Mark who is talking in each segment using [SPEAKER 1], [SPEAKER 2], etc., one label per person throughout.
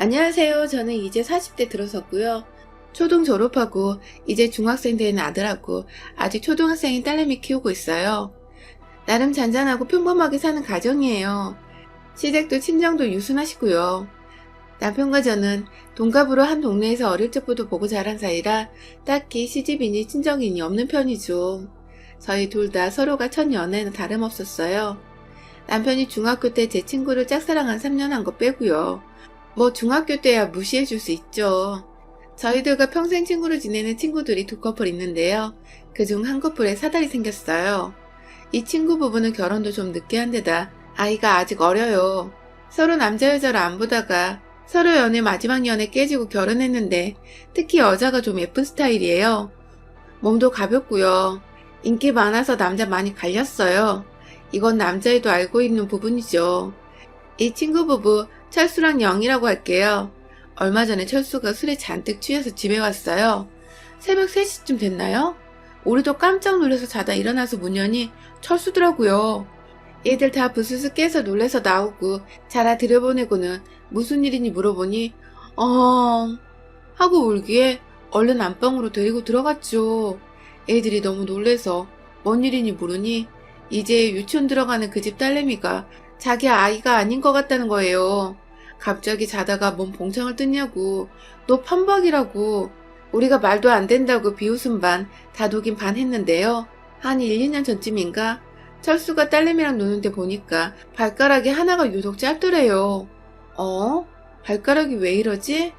[SPEAKER 1] 안녕하세요. 저는 이제 40대 들어섰고요. 초등 졸업하고 이제 중학생 된 아들하고 아직 초등학생인 딸내미 키우고 있어요. 나름 잔잔하고 평범하게 사는 가정이에요. 시댁도 친정도 유순하시고요. 남편과 저는 동갑으로 한 동네에서 어릴 적부터 보고 자란 사이라 딱히 시집이니 친정인이 없는 편이죠. 저희 둘 다 서로가 첫 연애는 다름없었어요. 남편이 중학교 때 제 친구를 짝사랑한 3년 한 거 빼고요. 뭐 중학교 때야 무시해 줄 수 있죠. 저희들과 평생 친구로 지내는 친구들이 두 커플 있는데요. 그중 한 커플에 사달이 생겼어요. 이 친구 부부는 결혼도 좀 늦게 한 데다 아이가 아직 어려요. 서로 남자 여자로 안 보다가 서로 연애 마지막 연애 깨지고 결혼했는데 특히 여자가 좀 예쁜 스타일이에요. 몸도 가볍고요. 인기 많아서 남자 많이 갈렸어요. 이건 남자애도 알고 있는 부분이죠. 이 친구 부부 철수랑 영이라고 할게요. 얼마 전에 철수가 술에 잔뜩 취해서 집에 왔어요. 새벽 3시쯤 됐나요? 우리도 깜짝 놀라서 자다 일어나서 문 여니 철수더라고요. 얘들 다 부스스 깨서 놀래서 나오고 자라 들여보내고는 무슨 일이니 물어보니 하고 울기에 얼른 안방으로 데리고 들어갔죠. 애들이 너무 놀래서 뭔 일이니 물으니 이제 유치원 들어가는 그 집 딸내미가 자기 아이가 아닌 것 같다는 거예요. 갑자기 자다가 뭔 봉창을 뜯냐고, 너 판박이라고, 우리가 말도 안 된다고 비웃음 반, 다독임 반 했는데요. 한 1, 2년 전쯤인가 철수가 딸내미랑 노는데 보니까 발가락이 하나가 유독 짧더래요. 발가락이 왜 이러지?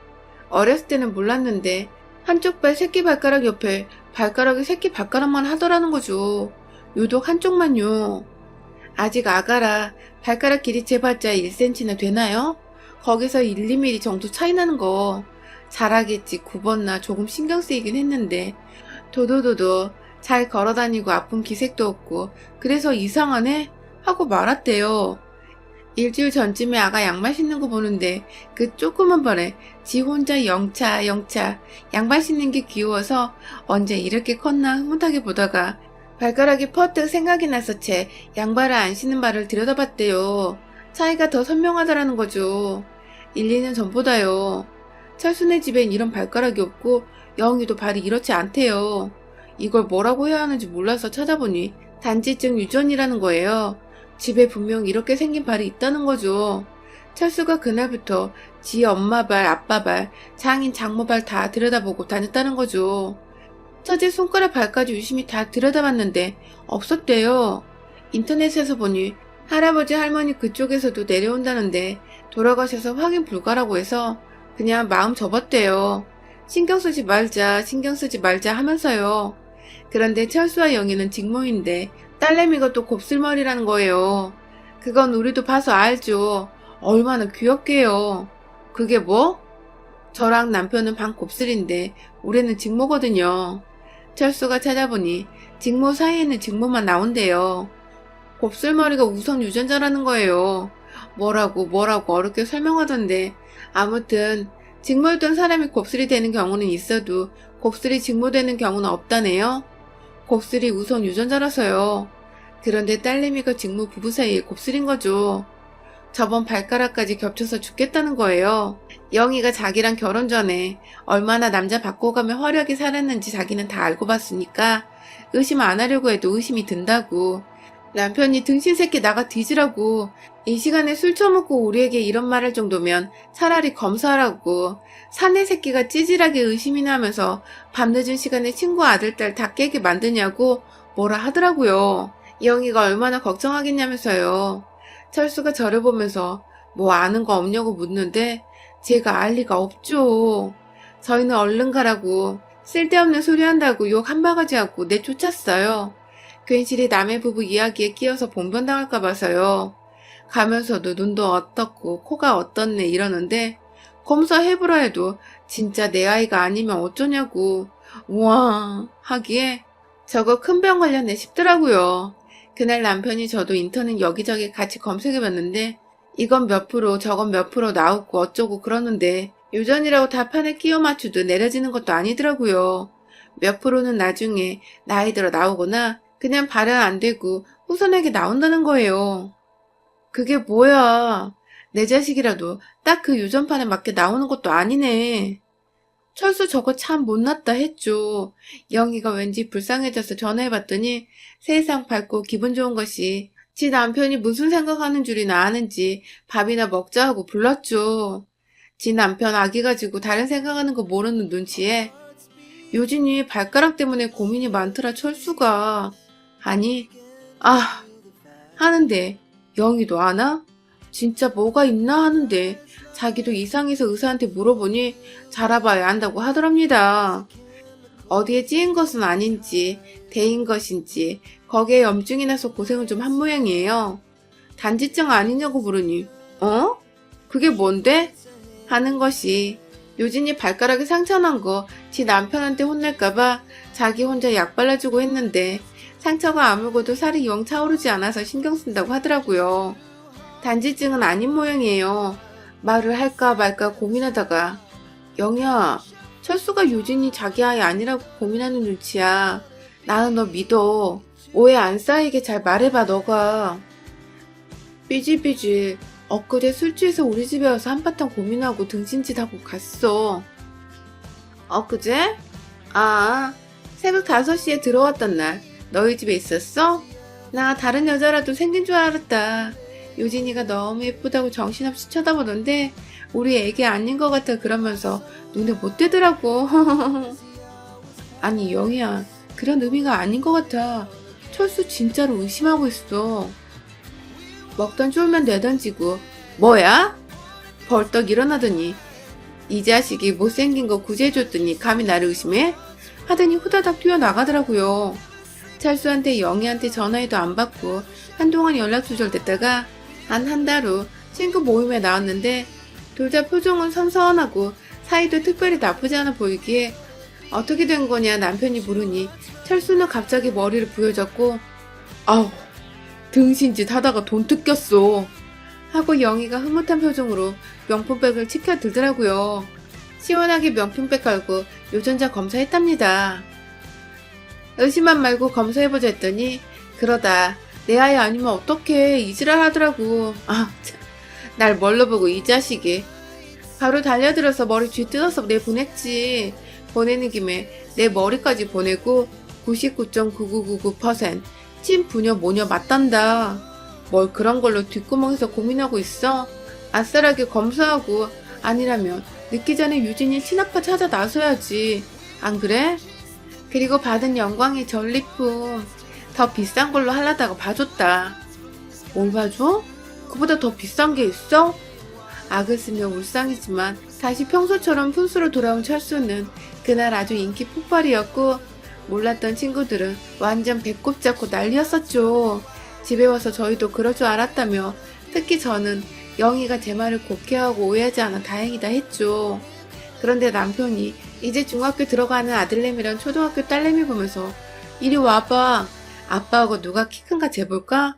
[SPEAKER 1] 어렸을 때는 몰랐는데 한쪽 발 새끼 발가락 옆에 발가락이 새끼 발가락만 하더라는 거죠. 유독 한쪽만요. 아직 아가라 발가락 길이 재봤자 1cm나 되나요? 거기서 1, 2mm 정도 차이 나는 거 잘하겠지 굽었나 조금 신경 쓰이긴 했는데 도도도도 잘 걸어다니고 아픈 기색도 없고 그래서 이상하네? 하고 말았대요. 일주일 전쯤에 아가 양말 신는 거 보는데 그 조그만 발에 지 혼자 영차 양발 신는 게 귀여워서 언제 이렇게 컸나 흐뭇하게 보다가 발가락이 퍼뜩 생각이 나서 채 양발을 안 신는 발을 들여다봤대요. 차이가 더 선명하다라는 거죠. 1, 2년 전보다요. 철수네 집엔 이런 발가락이 없고 영희도 발이 이렇지 않대요. 이걸 뭐라고 해야 하는지 몰라서 찾아보니 단지증 유전이라는 거예요. 집에 분명 이렇게 생긴 발이 있다는 거죠. 철수가 그날부터 지 엄마 발, 아빠 발, 장인, 장모 발 다 들여다보고 다녔다는 거죠. 처제 손가락 발까지 유심히 다 들여다봤는데 없었대요. 인터넷에서 보니 할아버지 할머니 그쪽에서도 내려온다는데 돌아가셔서 확인 불가라고 해서 그냥 마음 접었대요. 신경 쓰지 말자 하면서요. 그런데 철수와 영희는 직모인데 딸내미가 또 곱슬머리라는 거예요. 그건 우리도 봐서 알죠. 얼마나 귀엽게요. 그게 뭐? 저랑 남편은 반 곱슬인데 우리는 직모거든요. 철수가 찾아보니 직모 사이에는 직모만 나온대요. 곱슬머리가 우선 유전자라는 거예요. 뭐라고 어렵게 설명하던데 아무튼 직모였던 사람이 곱슬이 되는 경우는 있어도 곱슬이 직모되는 경우는 없다네요. 곱슬이 우선 유전자라서요. 그런데 딸내미가 직모 부부 사이에 곱슬인 거죠. 저번 발가락까지 겹쳐서 죽겠다는 거예요. 영희가 자기랑 결혼 전에 얼마나 남자 바꿔가며 화려하게 살았는지 자기는 다 알고 봤으니까 의심 안 하려고 해도 의심이 든다고. 남편이 등신 새끼 나가 뒤지라고 이 시간에 술 처먹고 우리에게 이런 말 할 정도면 차라리 검사하라고. 사내 새끼가 찌질하게 의심이나 하면서 밤늦은 시간에 친구 아들 딸 다 깨게 만드냐고 뭐라 하더라고요. 영희가 얼마나 걱정하겠냐면서요. 철수가 저를 보면서 뭐 아는 거 없냐고 묻는데 제가 알 리가 없죠. 저희는 얼른 가라고 쓸데없는 소리 한다고 욕 한 바가지 하고 내쫓았어요. 괜시리 남의 부부 이야기에 끼어서 봉변당할까 봐서요. 가면서도 눈도 어떻고 코가 어떻네 이러는데 검사해보라 해도 진짜 내 아이가 아니면 어쩌냐고 우와 하기에 저거 큰 병 걸렸네 싶더라고요. 그날 남편이 저도 인터넷 여기저기 같이 검색해봤는데 이건 몇 프로 저건 몇 프로 나오고 어쩌고 그러는데 유전이라고 답판에 끼워 맞추도 내려지는 것도 아니더라고요. 몇 프로는 나중에 나이 들어 나오거나 그냥 발현 안 되고 후손에게 나온다는 거예요. 그게 뭐야? 내 자식이라도 딱 그 유전판에 맞게 나오는 것도 아니네. 철수 저거 참 못났다 했죠. 영희가 왠지 불쌍해져서 전화해봤더니 세상 밝고 기분 좋은 것이 지 남편이 무슨 생각하는 줄이나 아는지 밥이나 먹자 하고 불렀죠. 지 남편 아기 가지고 다른 생각하는 거 모르는 눈치에 요진이 발가락 때문에 고민이 많더라 철수가. 아니 아 하는데 영희도 아나? 진짜 뭐가 있나 하는데 자기도 이상해서 의사한테 물어보니 잘 알아봐야 한다고 하더랍니다. 어디에 찌인 것은 아닌지 대인 것인지 거기에 염증이 나서 고생을 좀 한 모양이에요. 단지증 아니냐고 물으니 어? 그게 뭔데? 하는 것이 요진이 발가락에 상처난 거 지 남편한테 혼낼까봐 자기 혼자 약 발라주고 했는데 상처가 아물고도 살이 영 차오르지 않아서 신경 쓴다고 하더라고요. 단지증은 아닌 모양이에요. 말을 할까 말까 고민하다가 영희야, 철수가 요진이 자기 아이 아니라고 고민하는 눈치야. 나는 너 믿어. 오해 안 쌓이게 잘 말해봐 너가. 삐질삐질 엊그제 술 취해서 우리 집에 와서 한바탕 고민하고 등신짓 하고 갔어. 엊그제? 아, 새벽 5시에 들어왔던 날 너희 집에 있었어? 나 다른 여자라도 생긴 줄 알았다. 요진이가 너무 예쁘다고 정신없이 쳐다보던데 우리 애기 아닌 것 같아 그러면서 눈에 못 띄더라고. 아니 영희야, 그런 의미가 아닌 것 같아. 철수 진짜로 의심하고 있어. 먹던 쫄면 내던지고 뭐야? 벌떡 일어나더니 이 자식이 못생긴 거 구제해줬더니 감히 나를 의심해? 하더니 후다닥 뛰어나가더라고요. 철수한테 영희한테 전화해도 안 받고 한동안 연락 두절됐다가 한 달 후 친구 모임에 나왔는데 둘 다 표정은 선선하고 사이도 특별히 나쁘지 않아 보이기에 어떻게 된 거냐 남편이 물으니 철수는 갑자기 머리를 부여잡고 아우 등신짓 하다가 돈 뜯겼어 하고 영희가 흐뭇한 표정으로 명품백을 치켜들더라고요. 시원하게 명품백 깔고 유전자 검사했답니다. 의심만 말고 검사해보자 했더니 그러다 내 아이 아니면 어떡해 이지랄 하더라고. 아 참, 날 뭘로 보고 이 자식이. 바로 달려들어서 머리 쥐뜯어서 내보냈지. 보내는 김에 내 머리까지 보내고 99.9999% 찐 부녀 모녀 맞단다. 뭘 그런 걸로 뒷구멍에서 고민하고 있어? 아싸라게 검사하고 아니라면 늦기 전에 유진이 친아빠 찾아 나서야지. 안 그래? 그리고 받은 영광의 전리품 더 비싼 걸로 하려다가 봐줬다. 뭘 봐줘? 그보다 더 비싼 게 있어? 악을 쓰며 울상이지만 다시 평소처럼 푼수로 돌아온 철수는 그날 아주 인기 폭발이었고 몰랐던 친구들은 완전 배꼽 잡고 난리였었죠. 집에 와서 저희도 그럴 줄 알았다며 특히 저는 영희가 제 말을 곱게하고 오해하지 않아 다행이다 했죠. 그런데 남편이 이제 중학교 들어가는 아들내미랑 초등학교 딸내미 보면서 이리 와봐. 아빠하고 누가 키 큰가 재볼까?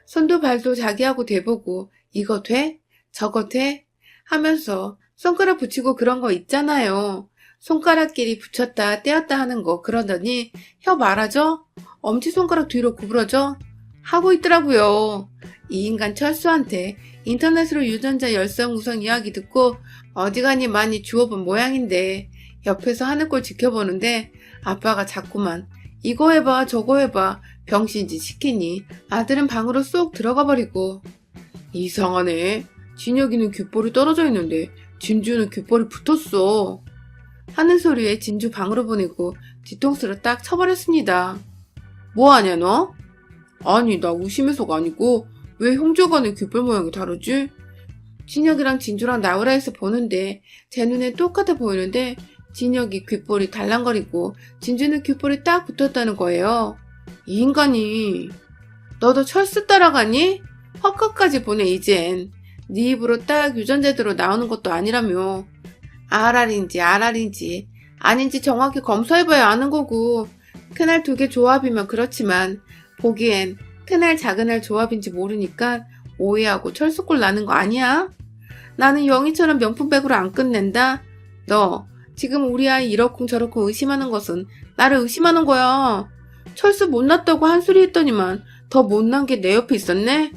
[SPEAKER 1] 손도 발도 자기하고 대보고 이거 돼? 저거 돼? 하면서 손가락 붙이고 그런 거 있잖아요. 손가락끼리 붙였다 떼었다 하는 거 그러더니 혀 말아줘? 엄지손가락 뒤로 구부러져? 하고 있더라고요. 이 인간 철수한테 인터넷으로 유전자 열성우성 이야기 듣고 어지간히 많이 주워본 모양인데 옆에서 하는 걸 지켜보는데 아빠가 자꾸만 이거 해봐 저거 해봐 병신짓 시키니 아들은 방으로 쏙 들어가 버리고 이상하네. 진혁이는 귓볼이 떨어져 있는데 진주는 귓볼이 붙었어. 하는 소리에 진주 방으로 보내고 뒤통수를 딱 쳐버렸습니다. 뭐하냐 너? 아니 나 의심해서가 아니고 왜 형제간의 귓볼 모양이 다르지? 진혁이랑 진주랑 나오라 해서 보는데 제 눈에 똑같아 보이는데 진혁이 귓볼이 달랑거리고 진주는 귓볼이 딱 붙었다는 거예요. 이 인간이. 너도 철수 따라가니? 헛것까지 보내 이젠. 네 입으로 딱 유전자대로 나오는 것도 아니라며. RR인지 아닌지 정확히 검사해봐야 아는 거고 큰알 두 개 조합이면 그렇지만 보기엔 큰알 작은알 조합인지 모르니까 오해하고 철수골 나는 거 아니야? 나는 영희처럼 명품백으로 안 끝낸다. 너 지금 우리 아이 이러쿵 저러쿵 의심하는 것은 나를 의심하는 거야. 철수 못났다고 한 소리 했더니만 더 못난 게 내 옆에 있었네?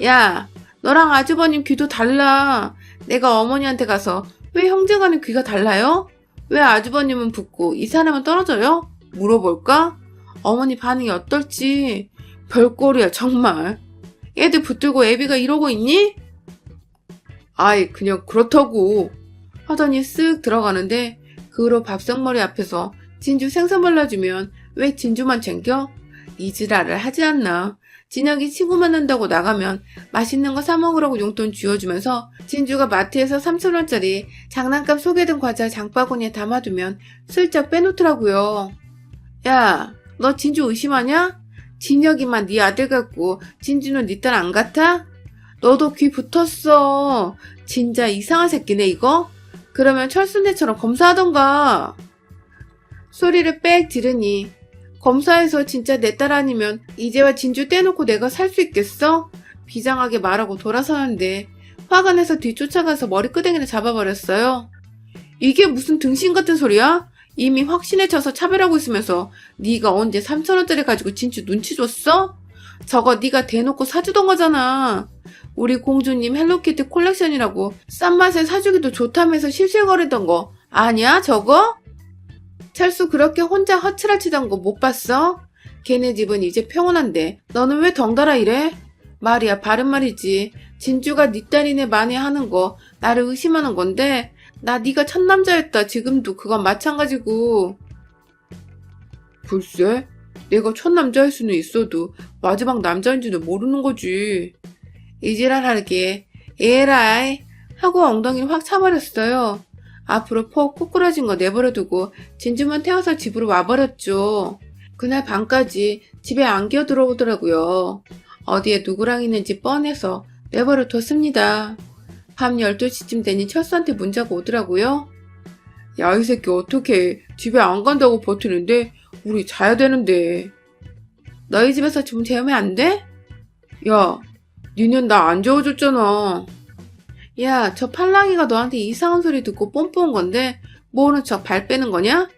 [SPEAKER 1] 야, 너랑 아주버님 귀도 달라. 내가 어머니한테 가서 왜 형제간의 귀가 달라요? 왜 아주버님은 붙고 이 사람은 떨어져요? 물어볼까? 어머니 반응이 어떨지. 별꼴이야 정말. 애들 붙들고 애비가 이러고 있니? 아이 그냥 그렇다고 하더니 쓱 들어가는데 그 후로 밥상머리 앞에서 진주 생선 발라주면 왜 진주만 챙겨? 이지랄을 하지 않나. 진혁이 친구 만난다고 나가면 맛있는 거 사 먹으라고 용돈 쥐어주면서 진주가 마트에서 3,000원짜리 장난감 속에 든 과자 장바구니에 담아두면 슬쩍 빼놓더라고요. 야, 너 진주 의심하냐? 진혁이만 네 아들 같고 진주는 네 딸 안 같아? 너도 귀 붙었어. 진짜 이상한 새끼네 이거? 그러면 철순애처럼 검사하던가. 소리를 빽 지르니 검사해서 진짜 내 딸 아니면 이제와 진주 떼놓고 내가 살 수 있겠어? 비장하게 말하고 돌아서는데 화가 나서 뒤쫓아가서 머리끄댕이를 잡아버렸어요. 이게 무슨 등신 같은 소리야? 이미 확신에 차서 차별하고 있으면서 네가 언제 3,000원짜리 가지고 진주 눈치 줬어? 저거 네가 대놓고 사주던 거잖아. 우리 공주님 헬로키티 콜렉션이라고 싼 맛에 사주기도 좋다면서 실실거리던 거 아니야 저거? 철수 그렇게 혼자 허칠할 치던 거 못 봤어? 걔네 집은 이제 평온한데 너는 왜 덩달아 이래? 말이야 바른 말이지. 진주가 네 딸이네 만에 하는 거 나를 의심하는 건데 나 네가 첫 남자였다. 지금도 그건 마찬가지고. 글쎄 내가 첫 남자일 수는 있어도 마지막 남자인지는 모르는 거지. 이지랄하게 에라이 하고 엉덩이를 확 차버렸어요. 앞으로 폭 꼬꾸라진 거 내버려두고 진주만 태워서 집으로 와버렸죠. 그날 밤까지 집에 안 기어들어오더라고요. 어디에 누구랑 있는지 뻔해서 내버려 뒀습니다. 밤 12시쯤 되니 철수한테 문자가 오더라고요. 야, 이 새끼 어떡해. 집에 안 간다고 버티는데 우리 자야 되는데. 너희 집에서 좀 재우면 안 돼? 야, 니는 나 안 재워줬잖아. 야, 저 팔랑이가 너한테 이상한 소리 듣고 뽐뿌한 건데 모르는 척 발 빼는 거냐?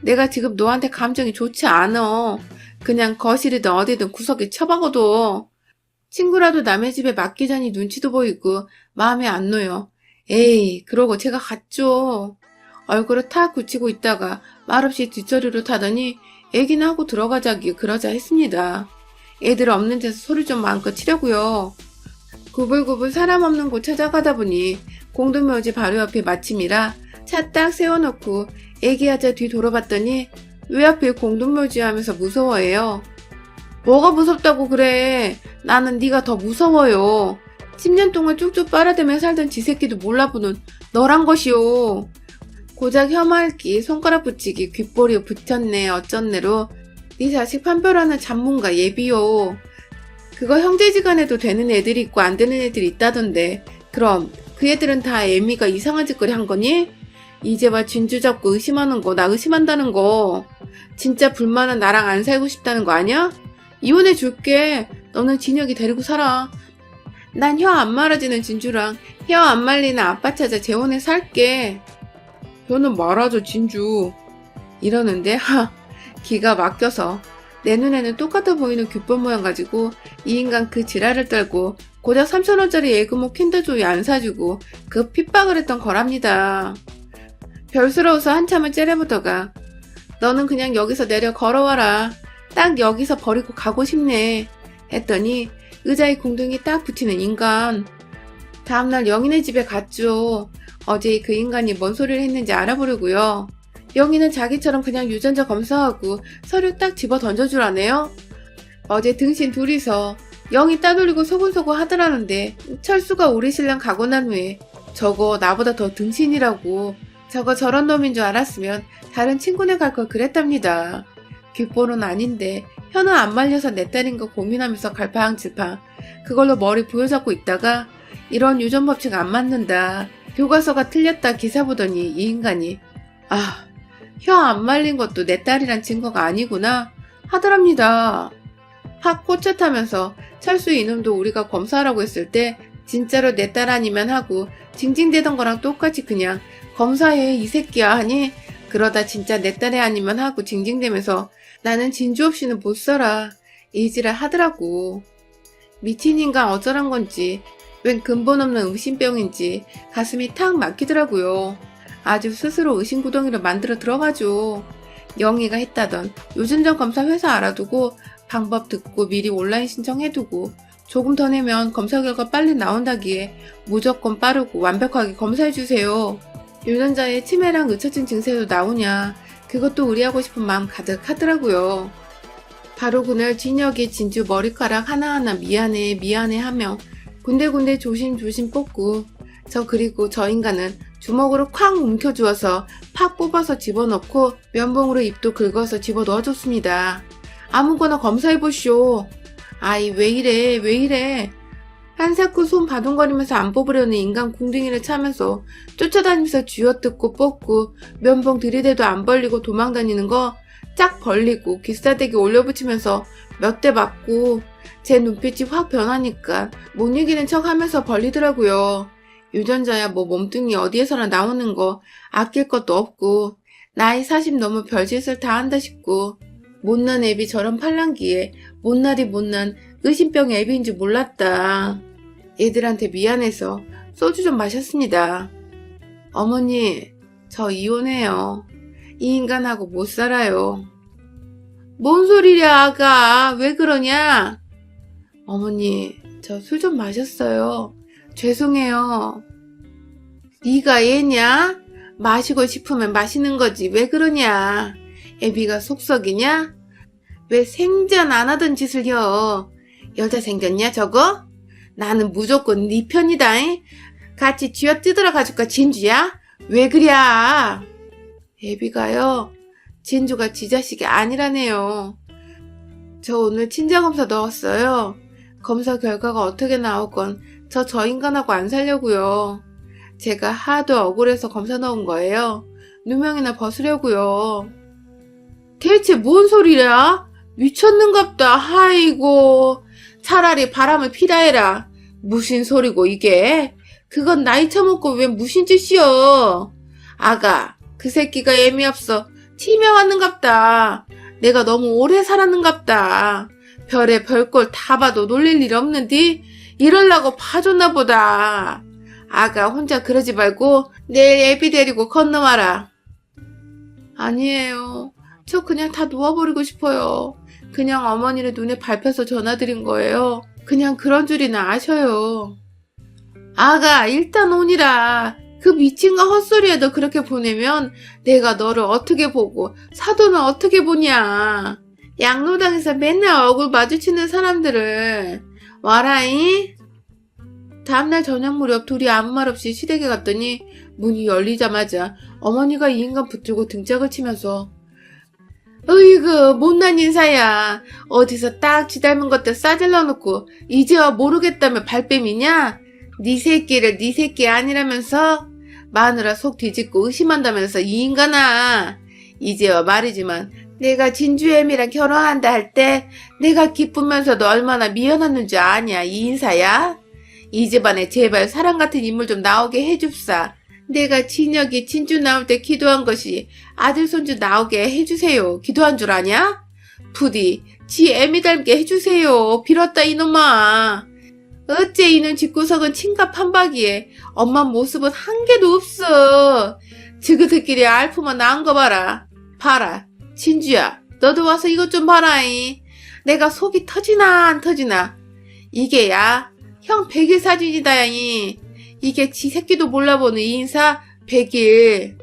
[SPEAKER 1] 내가 지금 너한테 감정이 좋지 않아. 그냥 거실이든 어디든 구석에 처박아둬. 친구라도 남의 집에 맡기자니 눈치도 보이고 마음에 안 놓여. 에이, 그러고 제가 갔죠. 얼굴을 탁 굳히고 있다가 말없이 뒷자리로 타더니 애기나 하고 들어가자기 그러자 했습니다. 애들 없는 데서 소리 좀 마음껏 치려고요. 구불구불 사람 없는 곳 찾아가다 보니 공동묘지 바로 옆에 마침이라 차 딱 세워놓고 애기하자 뒤 돌아봤더니 왜 하필 공동묘지 하면서 무서워해요. 뭐가 무섭다고 그래. 나는 네가 더 무서워요. 10년 동안 쭉쭉 빨아대며 살던 지새끼도 몰라보는 너란 것이요. 고작 혐알기, 손가락 붙이기, 귓볼이 붙였네 어쩐네로 네 자식 판별하는 전문가 예비요. 그거 형제지간에도 되는 애들이 있고 안 되는 애들이 있다던데 그럼 그 애들은 다 애미가 이상한 짓거리 한 거니? 이제와 진주 잡고 의심하는 거 나 의심한다는 거 진짜 불만은 나랑 안 살고 싶다는 거 아니야? 이혼해 줄게. 너는 진혁이 데리고 살아. 난 혀 안 말아지는 진주랑 혀 안 말리는 아빠 찾아 재혼해 살게. 혀는 말아줘 진주. 이러는데 기가 막혀서 내 눈에는 똑같아 보이는 귓볼 모양 가지고 이 인간 그 지랄을 떨고 고작 3,000원짜리 에그모 킨더조이 안 사주고 그 핍박을 했던 거랍니다. 별스러워서 한참을 째려보다가 너는 그냥 여기서 내려 걸어와라. 딱 여기서 버리고 가고 싶네. 했더니 의자에 궁둥이 딱 붙이는 인간. 다음날 영희네 집에 갔죠. 어제 그 인간이 뭔 소리를 했는지 알아보려고요. 영희는 자기처럼 그냥 유전자 검사하고 서류 딱 집어 던져주라네요. 어제 등신 둘이서 영희 따돌리고 소곤소곤 하더라는데 철수가 우리 신랑 가고 난 후에 저거 나보다 더 등신이라고 저거 저런 놈인 줄 알았으면 다른 친구네 갈 걸 그랬답니다. 귓볼은 아닌데 혀는 안 말려서 내 딸인 거 고민하면서 갈팡질팡 그걸로 머리 부여잡고 있다가 이런 유전 법칙 안 맞는다. 교과서가 틀렸다 기사 보더니 이 인간이 혀 안 말린 것도 내 딸이란 증거가 아니구나 하더랍니다. 확 꽂혀타면서 철수 이놈도 우리가 검사하라고 했을 때 진짜로 내 딸 아니면 하고 징징대던 거랑 똑같이 그냥 검사해 이 새끼야 하니 그러다 진짜 내 딸이 아니면 하고 징징대면서 나는 진주 없이는 못 살아 이지랄 하더라고. 미친 인간 어쩌란 건지 웬 근본 없는 의심병인지 가슴이 탁 막히더라고요. 아주 스스로 의심구덩이를 만들어 들어가죠. 영희가 했다던 요즘전 검사 회사 알아두고 방법 듣고 미리 온라인 신청해두고 조금 더 내면 검사 결과 빨리 나온다기에 무조건 빠르고 완벽하게 검사해주세요. 유전자에 치매랑 의처증 증세도 나오냐, 그것도 의뢰하고 싶은 마음 가득하더라고요. 바로 그날 진혁이 진주 머리카락 하나하나 미안해 미안해 하며 군데군데 조심조심 뽑고, 그리고 저 인간은 주먹으로 쾅 움켜주어서 팍 뽑아서 집어넣고 면봉으로 입도 긁어서 집어넣어줬습니다. 아무거나 검사해보쇼. 아이 왜 이래 왜 이래. 한사코 손 바둥거리면서 안 뽑으려는 인간 궁둥이를 차면서 쫓아다니면서 쥐어뜯고 뽑고 면봉 들이대도 안 벌리고 도망다니는 거 짝 벌리고 기싸대기 올려붙이면서 몇 대 맞고 제 눈빛이 확 변하니까 못 이기는 척 하면서 벌리더라고요. 유전자야 뭐 몸뚱이 어디에서나 나오는 거 아낄 것도 없고 나이 40 넘어 별짓을 다 한다 싶고 못난 애비 저런 팔랑기에 못나디 못난 의심병 애비인 줄 몰랐다. 애들한테 미안해서 소주 좀 마셨습니다. 어머니, 저 이혼해요. 이 인간하고 못 살아요. 뭔 소리야 아가, 왜 그러냐? 어머니, 저 술 좀 마셨어요. 죄송해요. 네가 얘냐? 마시고 싶으면 마시는 거지 왜 그러냐? 애비가 속썩이냐? 왜 생전 안 하던 짓을 혀? 여자 생겼냐 저거? 나는 무조건 네 편이다. 같이 쥐어뜯으러 가줄까 진주야? 왜 그랴? 애비가요, 진주가 지 자식이 아니라네요. 저 오늘 친자검사 넣었어요. 검사 결과가 어떻게 나오건 저 인간하고 안 살려고요. 제가 하도 억울해서 검사 넣은 거예요. 누명이나 벗으려고요. 대체 뭔 소리야? 미쳤는갑다. 아이고, 차라리 바람을 피라 해라. 무슨 소리고 이게? 그건 나이 처먹고 왜 무슨 짓이여? 아가, 그 새끼가 애미 없어. 티명하는갑다. 내가 너무 오래 살았는갑다. 별에 별꼴 다 봐도 놀릴 일 없는디? 이럴라고 봐줬나 보다. 아가 혼자 그러지 말고 내일 애비 데리고 건너와라. 아니에요. 저 그냥 다 놓아버리고 싶어요. 그냥 어머니를 눈에 밟혀서 전화드린 거예요. 그냥 그런 줄이나 아셔요. 아가 일단 오니라. 그 미친가 헛소리에도 그렇게 보내면 내가 너를 어떻게 보고 사돈은 어떻게 보냐. 양로당에서 맨날 얼굴 마주치는 사람들을 와라잉. 다음날 저녁 무렵 둘이 아무 말 없이 시댁에 갔더니 문이 열리자마자 어머니가 이 인간 붙들고 등짝을 치면서 으이그 못난 인사야. 어디서 딱 지 닮은 것들 싸질러 놓고 이제와 모르겠다며 발뺌이냐? 네 새끼를 네 새끼 아니라면서? 마누라 속 뒤집고 의심한다면서 이 인간아. 이제와 말이지만 내가 진주애미랑 결혼한다 할 때 내가 기쁘면서도 얼마나 미안했는 줄 아냐 이 인사야? 이 집안에 제발 사람 같은 인물 좀 나오게 해줍사. 내가 진혁이 진주 나올 때 기도한 것이 아들 손주 나오게 해주세요. 기도한 줄 아냐? 부디 지 애미 닮게 해주세요. 빌었다 이놈아. 어째 이놈 집구석은 친가 판박이에 엄마 모습은 한 개도 없어. 지그들끼리 알프만 나은 거 봐라. 봐라. 진주야, 너도 와서 이것 좀 봐라잉. 내가 속이 터지나 안 터지나. 이게야 형 100일 사진이다잉. 이게 지 새끼도 몰라보는 이 인사 100일.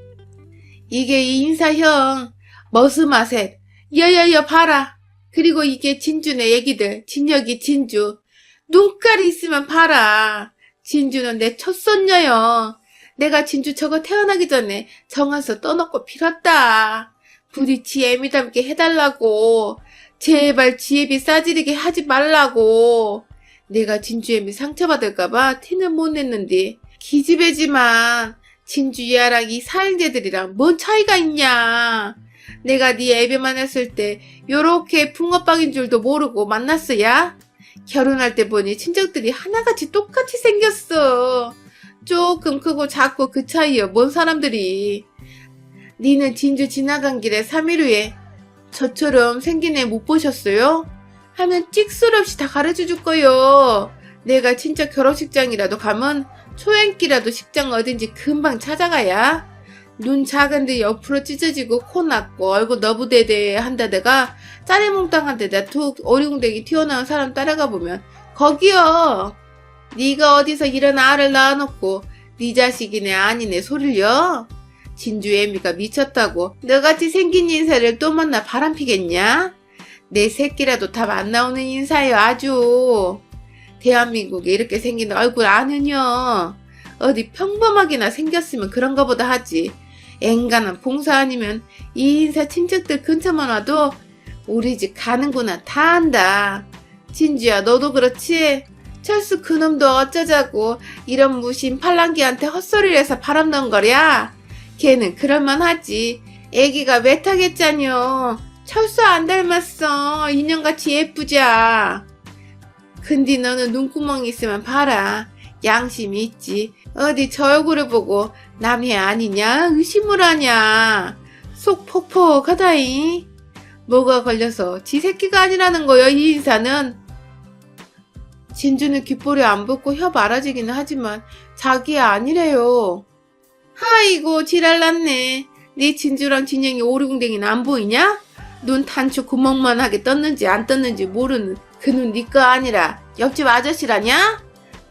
[SPEAKER 1] 이게 이 인사 형 머스마셋. 여여여 봐라. 그리고 이게 진주네 얘기들. 진혁이 진주. 눈깔이 있으면 봐라. 진주는 내 첫손녀여. 내가 진주 저거 태어나기 전에 정한서 떠놓고 빌었다. 부디 지 애미 닮게 해달라고. 제발 지 애비 싸지르게 하지 말라고. 내가 진주 애미 상처받을까봐 티는 못 냈는데 기집애지만 진주 얘랑 이 사형제들이랑 뭔 차이가 있냐. 내가 네 애비만 했을 때 요렇게 붕어빵인 줄도 모르고 만났어야. 결혼할 때 보니 친척들이 하나같이 똑같이 생겼어. 조금 크고 작고 그 차이여 뭔 사람들이. 니는 진주 지나간 길에 3일 후에 저처럼 생긴 애 못 보셨어요? 하면 찍소리 없이 다 가르쳐 줄 거요. 내가 진짜 결혼식장이라도 가면 초행기라도 식장 어딘지 금방 찾아가야. 눈 작은데 옆으로 찢어지고 코 났고 얼굴 너부대대 한다대가 짜리몽땅한 데다 툭 오리궁뎅이 튀어나온 사람 따라가 보면 거기요. 네가 어디서 이런 알을 낳아놓고 네 자식이네 아니네 소리려? 진주 애미가 미쳤다고 너같이 생긴 인사를 또 만나 바람피겠냐? 내 새끼라도 답 안 나오는 인사예요 아주. 대한민국에 이렇게 생긴 얼굴 아느냐? 어디 평범하게나 생겼으면 그런가 보다 하지. 앵간한 봉사 아니면 이 인사 친척들 근처만 와도 우리 집 가는구나 다 안다. 진주야 너도 그렇지? 철수 그놈도 어쩌자고 이런 무신 팔랑귀한테 헛소리를 해서 바람 넣은 거랴? 걔는 그럴만하지. 애기가 왜 타겠자뇨. 철수 안 닮았어. 인형같이 예쁘자. 근데 너는 눈구멍이 있으면 봐라. 양심이 있지. 어디 저 얼굴을 보고 남이 아니냐 의심을 하냐. 속 퍽퍽하다이. 뭐가 걸려서 지 새끼가 아니라는 거요 이 인사는. 진주는 귓볼이 안 붓고 혀 말아지기는 하지만 자기야 아니래요. 아이고 지랄났네. 네 진주랑 진영이 오리궁뎅이는 안 보이냐? 눈 단추 구멍만 하게 떴는지 안 떴는지 모르는 그 눈 네 거 아니라 옆집 아저씨라냐?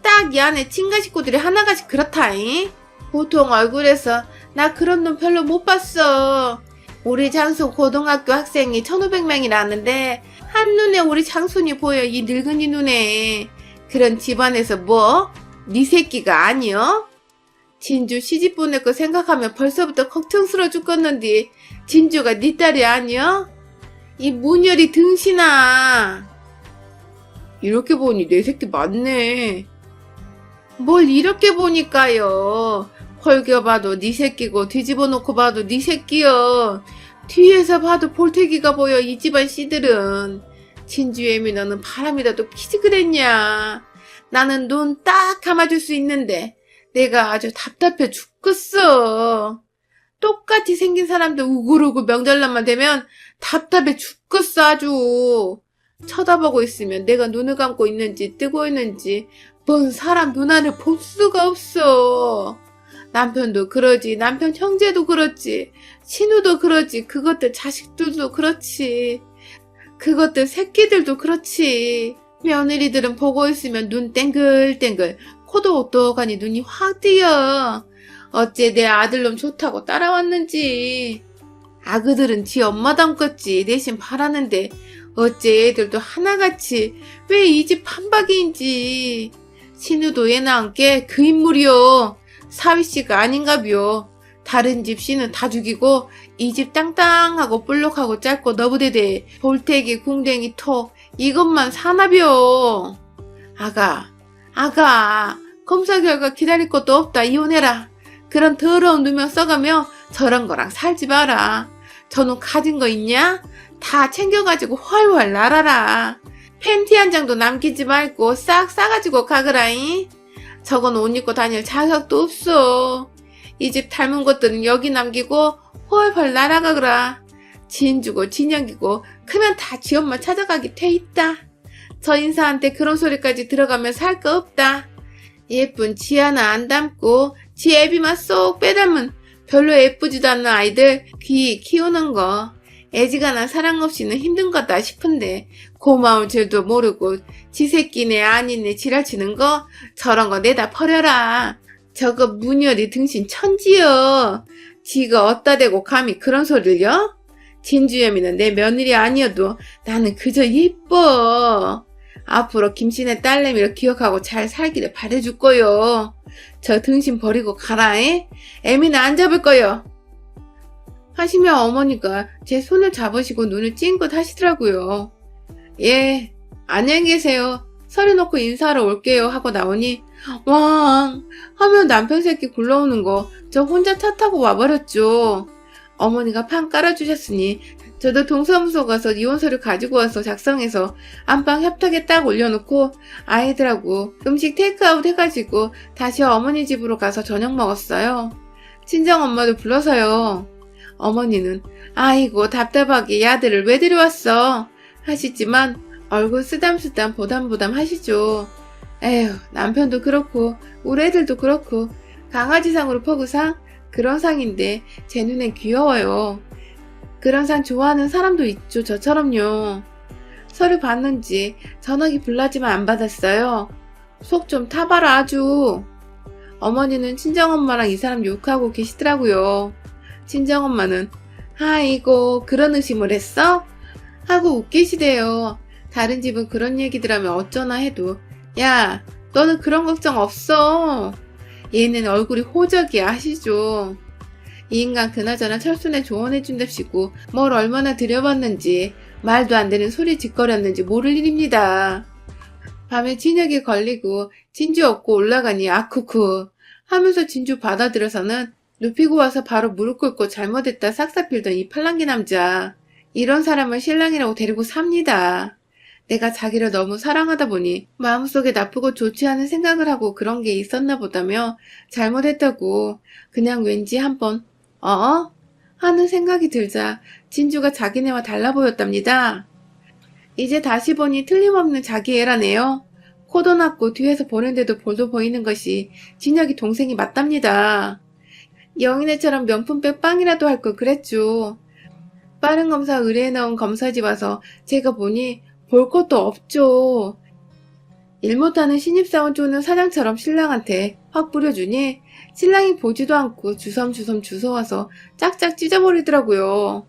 [SPEAKER 1] 딱 이 안에 친가 식구들이 하나같이 그렇다잉. 보통 얼굴에서 나 그런 눈 별로 못 봤어. 우리 장수 고등학교 학생이 1500명이라는데 한눈에 우리 장순이 보여 이 늙은이 눈에. 그런 집안에서 뭐? 네 새끼가 아니여? 진주 시집 보낼 거 생각하면 벌써부터 걱정스러워 죽겠는데 진주가 네 딸이 아니여? 이 문열이 등신아. 이렇게 보니 내 새끼 맞네. 뭘 이렇게 보니까요. 헐겨봐도 네 새끼고 뒤집어 놓고 봐도 네 새끼여. 뒤에서 봐도 볼태기가 보여 이 집안 씨들은. 진주애미 너는 바람이라도 피지 그랬냐. 나는 눈 딱 감아줄 수 있는데 내가 아주 답답해 죽겠어. 똑같이 생긴 사람들 우글우글 명절날만 되면 답답해 죽겠어 아주. 쳐다보고 있으면 내가 눈을 감고 있는지 뜨고 있는지 뭔 사람 눈알을 볼 수가 없어. 남편도 그러지, 남편 형제도 그렇지, 친우도 그러지, 그것들 자식들도 그렇지, 그것들 새끼들도 그렇지. 며느리들은 보고 있으면 눈 땡글땡글, 코도 오똑하니 눈이 확 띄어. 어째 내 아들놈 좋다고 따라왔는지. 아그들은 지 엄마 닮겠지 대신 바라는데 어째 애들도 하나같이 왜 이 집 판박이인지. 신우도 얘나 함께 그 인물이요. 사위씨가 아닌가비요. 다른 집 씨는 다 죽이고 이 집 땅땅하고 볼록하고 짧고 너부대대 볼태기 궁뎅이 톡 이것만 사나비요. 아가 검사 결과 기다릴 것도 없다. 이혼해라. 그런 더러운 누명 써가며 저런 거랑 살지 마라. 저놈 가진 거 있냐? 다 챙겨가지고 훨훨 날아라. 팬티 한 장도 남기지 말고 싹 싸가지고 가거라잉. 저건 옷 입고 다닐 자격도 없어. 이 집 닮은 것들은 여기 남기고 훨훨 날아가거라. 진주고 진영이고 크면 다 지 엄마 찾아가게 돼 있다. 저 인사한테 그런 소리까지 들어가면 살 거 없다. 예쁜 지 하나 안 닮고 지 애비만 쏙 빼닮은 별로 예쁘지도 않는 아이들 귀 키우는 거 애지간한 사랑 없이는 힘든 거다 싶은데 고마울 줄도 모르고 지 새끼네 아니네 지랄치는 거 저런 거 내다 버려라. 저거 문열이 등신 천지여. 지가 어따 대고 감히 그런 소리를요? 진주여미는 내 며느리 아니어도 나는 그저 예뻐. 앞으로 김씨네 딸내미를 기억하고 잘 살기를 바래줄 거요. 저 등신 버리고 가라에. 애미는 안 잡을 거요. 하시며 어머니가 제 손을 잡으시고 눈을 찡긋 하시더라고요. 예, 안녕히 계세요. 서류 놓고 인사하러 올게요 하고 나오니 왕 하며 남편 새끼 굴러오는 거 저 혼자 차 타고 와버렸죠. 어머니가 판 깔아주셨으니 저도 동사무소 가서 이혼서류 가지고 와서 작성해서 안방 협탁에 딱 올려놓고 아이들하고 음식 테이크아웃 해가지고 다시 어머니 집으로 가서 저녁 먹었어요. 친정엄마도 불러서요. 어머니는 아이고 답답하게 이 아들을 왜 데려왔어 하시지만 얼굴 쓰담쓰담 보담보담 하시죠. 에휴, 남편도 그렇고 우리 애들도 그렇고 강아지상으로 퍼그상? 그런 상인데 제 눈엔 귀여워요. 그런 상 좋아하는 사람도 있죠, 저처럼요. 서류 받는지 전화기 불나지만 안 받았어요. 속 좀 타봐라 아주. 어머니는 친정엄마랑 이 사람 욕하고 계시더라고요. 친정엄마는 아이고 그런 의심을 했어? 하고 웃기시대요. 다른 집은 그런 얘기들 하면 어쩌나 해도 야 너는 그런 걱정 없어. 얘는 얼굴이 호적이야 하시죠. 이 인간 그나저나 철순에 조언해준답시고 뭘 얼마나 들여봤는지 말도 안 되는 소리 짓거렸는지 모를 일입니다. 밤에 진역에 걸리고 진주 얻고 올라가니 아쿠쿠 하면서 진주 받아들여서는 눕히고 와서 바로 무릎 꿇고 잘못했다 싹싹 빌던 이 팔랑귀 남자. 이런 사람을 신랑이라고 데리고 삽니다. 내가 자기를 너무 사랑하다 보니 마음속에 나쁘고 좋지 않은 생각을 하고 그런 게 있었나 보다며 잘못했다고 그냥 왠지 한번 하는 생각이 들자 진주가 자기네와 달라 보였답니다. 이제 다시 보니 틀림없는 자기 애라네요. 코도 났고 뒤에서 보는데도 볼도 보이는 것이 진혁이 동생이 맞답니다. 영인애처럼 명품백 빵이라도 할 걸 그랬죠. 빠른 검사 의뢰해 나온 검사집 와서 제가 보니 볼 것도 없죠. 일 못하는 신입사원 쪼는 사장처럼 신랑한테 확 뿌려주니 신랑이 보지도 않고 주섬주섬 주워와서 짝짝 찢어버리더라고요.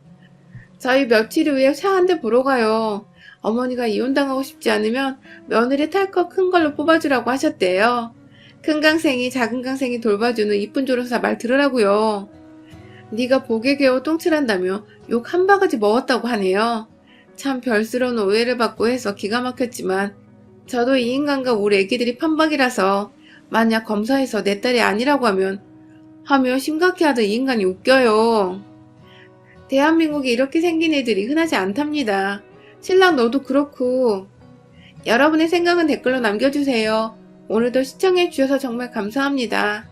[SPEAKER 1] 저희 며칠 후에 차 한 대 보러 가요. 어머니가 이혼당하고 싶지 않으면 며느리 탈 거 큰 걸로 뽑아주라고 하셨대요. 큰 강생이 작은 강생이 돌봐주는 이쁜 조련사 말 들으라고요. 네가 복에 겨워 똥칠한다며 욕 한 바가지 먹었다고 하네요. 참 별스러운 오해를 받고 해서 기가 막혔지만 저도 이 인간과 우리 애기들이 판박이라서 만약 검사에서 내 딸이 아니라고 하며 심각해하던 이 인간이 웃겨요. 대한민국에 이렇게 생긴 애들이 흔하지 않답니다. 신랑 너도 그렇고. 여러분의 생각은 댓글로 남겨주세요. 오늘도 시청해주셔서 정말 감사합니다.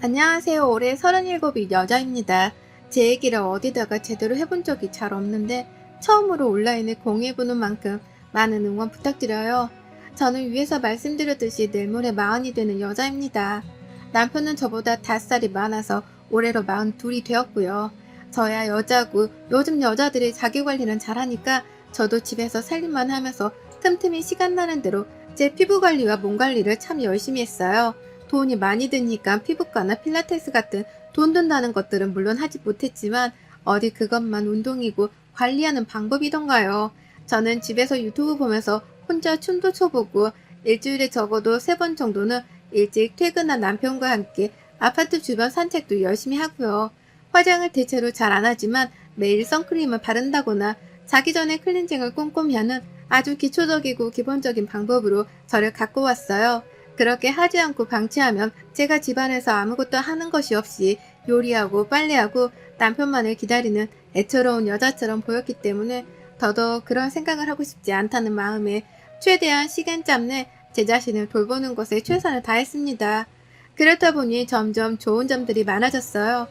[SPEAKER 2] 안녕하세요. 올해 37인 여자입니다. 제 얘기를 어디다가 제대로 해본 적이 잘 없는데 처음으로 온라인에 공유해보는 만큼 많은 응원 부탁드려요. 저는 위에서 말씀드렸듯이 내일 모레 40이 되는 여자입니다. 남편은 저보다 5살이 많아서 올해로 42이 되었고요. 저야 여자고 요즘 여자들이 자기관리는 잘하니까 저도 집에서 살림만 하면서 틈틈이 시간 나는 대로 제 피부관리와 몸관리를 참 열심히 했어요. 돈이 많이 드니까 피부과나 필라테스 같은 돈 든다는 것들은 물론 하지 못했지만 어디 그것만 운동이고 관리하는 방법이던가요. 저는 집에서 유튜브 보면서 혼자 춤도 춰보고 일주일에 적어도 3번 정도는 일찍 퇴근한 남편과 함께 아파트 주변 산책도 열심히 하고요. 화장을 대체로 잘 안하지만 매일 선크림을 바른다거나 자기 전에 클렌징을 꼼꼼히 하는 아주 기초적이고 기본적인 방법으로 저를 갖고 왔어요. 그렇게 하지 않고 방치하면 제가 집안에서 아무것도 하는 것이 없이 요리하고 빨래하고 남편만을 기다리는 애처로운 여자처럼 보였기 때문에 더더욱 그런 생각을 하고 싶지 않다는 마음에 최대한 시간짬 내 제 자신을 돌보는 것에 최선을 다했습니다. 그렇다 보니 점점 좋은 점들이 많아졌어요.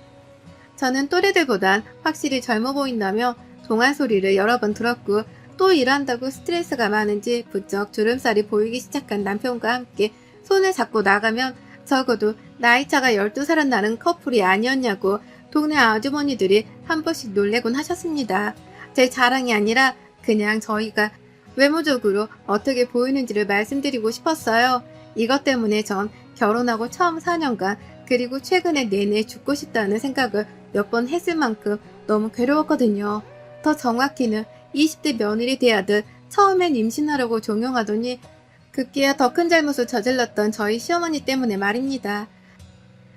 [SPEAKER 2] 저는 또래들보단 확실히 젊어 보인다며 동안 소리를 여러 번 들었고 또 일한다고 스트레스가 많은지 부쩍 주름살이 보이기 시작한 남편과 함께 손을 잡고 나가면 적어도 나이차가 12살은 나는 커플이 아니었냐고 동네 아주머니들이 한 번씩 놀래곤 하셨습니다. 제 자랑이 아니라 그냥 저희가 외모적으로 어떻게 보이는지를 말씀드리고 싶었어요. 이것 때문에 전 결혼하고 처음 4년간 그리고 최근에 내내 죽고 싶다는 생각을 몇 번 했을 만큼 너무 괴로웠거든요. 더 정확히는 20대 며느리 대하듯 처음엔 임신하려고 종용하더니 급기야 더 큰 잘못을 저질렀던 저희 시어머니 때문에 말입니다.